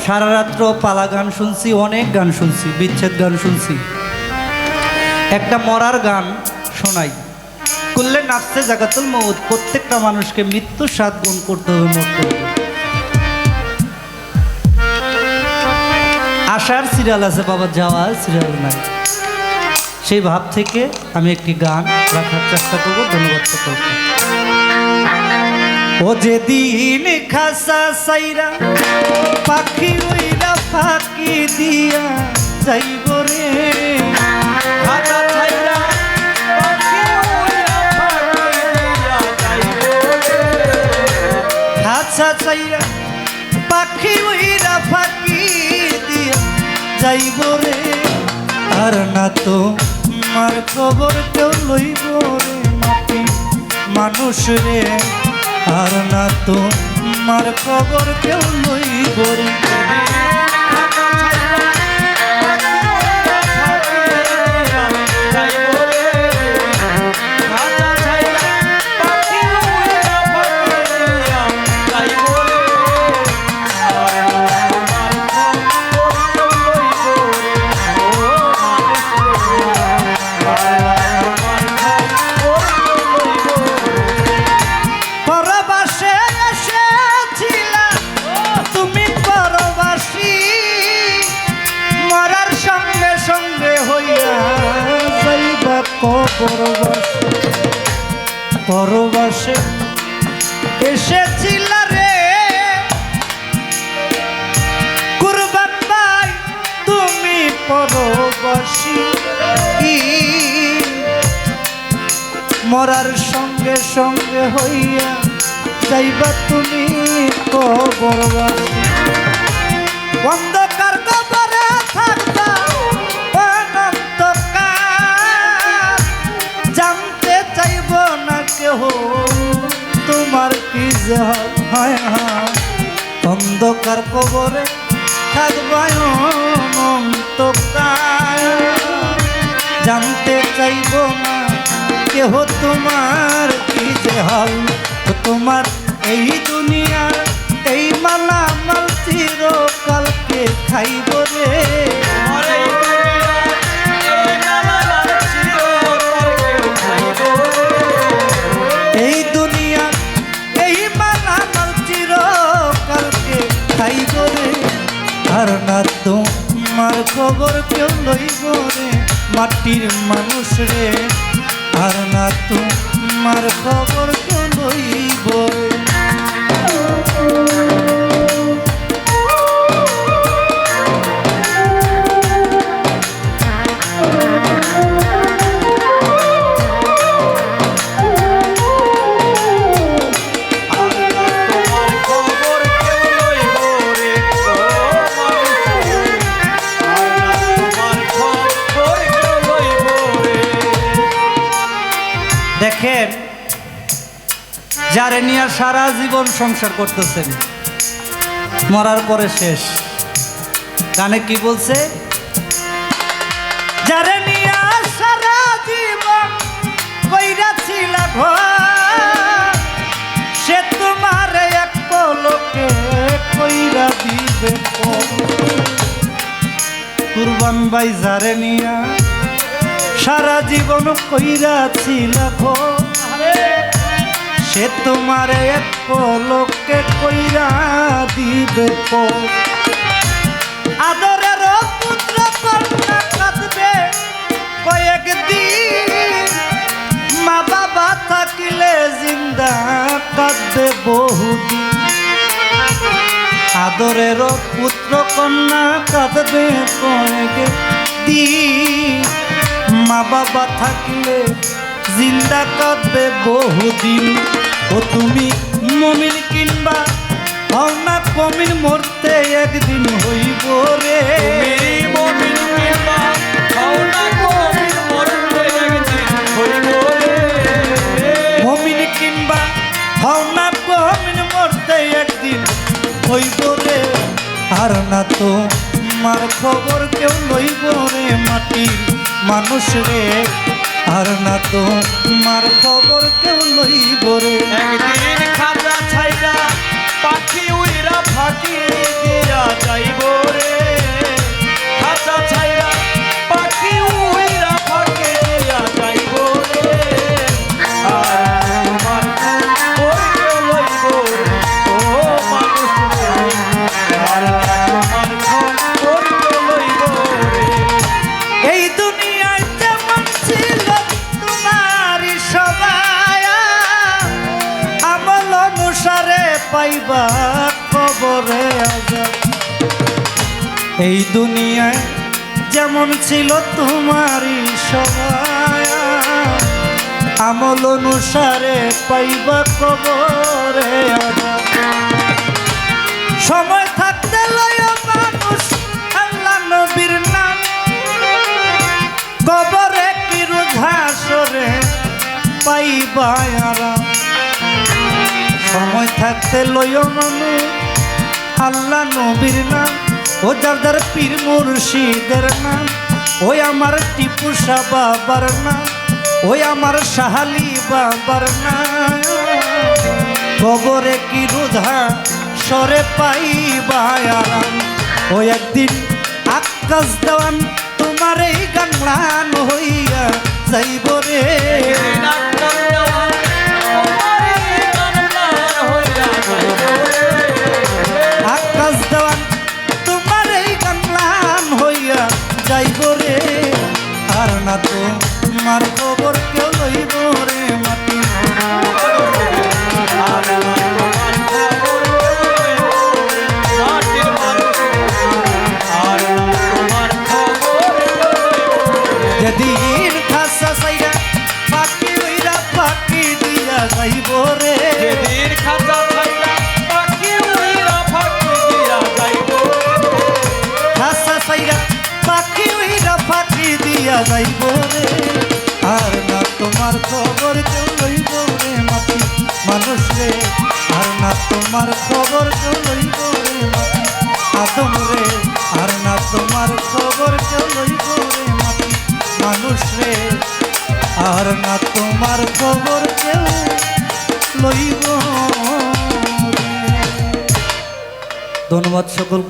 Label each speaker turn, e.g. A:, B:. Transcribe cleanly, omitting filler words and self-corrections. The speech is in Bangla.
A: সারা রাত্র পালা গান শুনছি, অনেক গান শুনছি, বিচ্ছেদ গান শুনছি। একটা মরার গান শোনাই। করলে নাচতে জাগাতুল মউত, প্রত্যেকটা মানুষকে মৃত্যুর স্বাদ গুণ করতে হবে, মরতে হবে। আসার সিরিয়াল আছে বাবা, যাওয়ার সিরিয়াল নাই। সেই ভাব থেকে আমি একটি গান রাখার চেষ্টা করব। ধন্যবাদ সকলকে। ও যেদিন খাসা সাইরা পাখি উইরা ফাঁকি দিয়া যাইব রে, খাসা সাইরা পাখি উইরা ফাঁকি দিয়া যাইব রে, খাসা সাইরা পাখি উইরা ফাঁকি দিয়া যাইব রে। আর না তো মার খবর কেউ লইব রে মাটি মানুষ রে, আর না তো মার খবর কেউ লইব রে। পরবাসে এসেছিল রে কুরবান ভাই, তুমি পরবাসী। মরার সঙ্গে সঙ্গে হইয়া যাইবা তুমি কবরবাসী। অন্ধকার কবরে থাকবা অনন্তকাল, জানতে চাইব না কেহ তোমার কি হয়। অন্ধকার কবরে থাকবা অনন্তকাল, জানতে চাইব না কেহ তোমার কি যে হাল। তোমার এই দুনিয়ার এই মালামাল চিরকালকে খাইব রে, এই দুনিয়া এই মালামাল চিরকালকে খাইব রে। আর না তোমার খবর কেউ লইব রে মাটির মানুষ রে, আর না তোমার খবর কেউ লইব রে। দেখেন, যারে নিয়ে সারা জীবন সংসার করতেছেন, মরার পরে শেষ। গানে কি বলছে? যারে নিয়ে সারা জীবন কইরাছিল ঘর, সে তোমার এক পলকে কইরা দিবে পর। কুরবান ভাই যারে নিয়া সারা জীবন কইরাছিল ঘর, সে তোমার এক পলকে কইরা দিবে পর। আদরের পুত্র কন্যা কাঁদবে কয়েকদিন, মা বাবা থাকিলে জিন্দা কাঁদবে বহুদিন। আদরের পুত্র কন্যা কাঁদবে কয়েকদিন, মা বাবা থাকলে জিন্দা কাঁদবে বহুদিন। ও তুমি মমিন কিনবা হও না কমিন, মরতে একদিন হইব রে। মমিন কিনবা হও না কমিন, মরতে একদিন হইব রে। মমিন কিনবা হও না কমিন, মরতে একদিন হইব রে। আর না তো মার খবর কেউ লইব রে মাটি মানুষ রে, আর না তো মার খবর কেউ লইব রে। একদিন খাজা ছাইরা
B: পাখি উইরা ফাঁকি দিয়া যাইব রে খাঁচা ছাইরা পাখি উইরা ফাঁকি দিয়া যাইব রে আর তোমার কইতে লইব রে ও মানুষ রে আর তোমার কইতে লইব রে
A: এই দুনিয়ায় যেমন ছিল তোমারই সবাই আমল অনুসারে পাইবা কবরে আযাব। এই দুনিয়ায় যেমন ছিল তোমারই সবাই আমল অনুসারে পাইবা কবরে আযাব। সময় থাকতে লয় মানুষ আল্লাহ নবীর নাম কবরে কি রুধাসরে পাইবা আরাম। সময় থাকতে লয় মানুষ আল্লাহ নবীর নাম ও যার যার পীর মুর্শিদের নাম ওই আমার টিপু শাহ বাবার নাম ওই আমার শাহালি বাবার নাম কবরে কি রুধা সরে পাইবা আরাম। ওই একদিন আকাশ দেওয়ান তোমার এই গান হইয়া যাইব রে আকাশ দেওয়ান তোমার এই গান হইয়া যাইব রে আর না তো তোমার খবর কেউ লইব রে মাটি যেদিন খাসা সাইরা পাখি উইরা পাখি দিয়া যাইব রে
B: যেদিন খাঁচা ছাইরা পাখি উইরা ফাঁকি দিয়া যাইব
A: খাসা সাইরা পাখি উইরা পাখি দিয়া যাইব রে আর না তোমার খবর কেউ লইব রে মাটি মানুষ রে আর না তোমার খবর কেউ লইব রে মাটি আদম রে আর না তোমার খবর কেউ লইব রে মাটি মানুষ রে আর না তোমার খবর কেউ লইব রে। ধন্যবাদ সকল।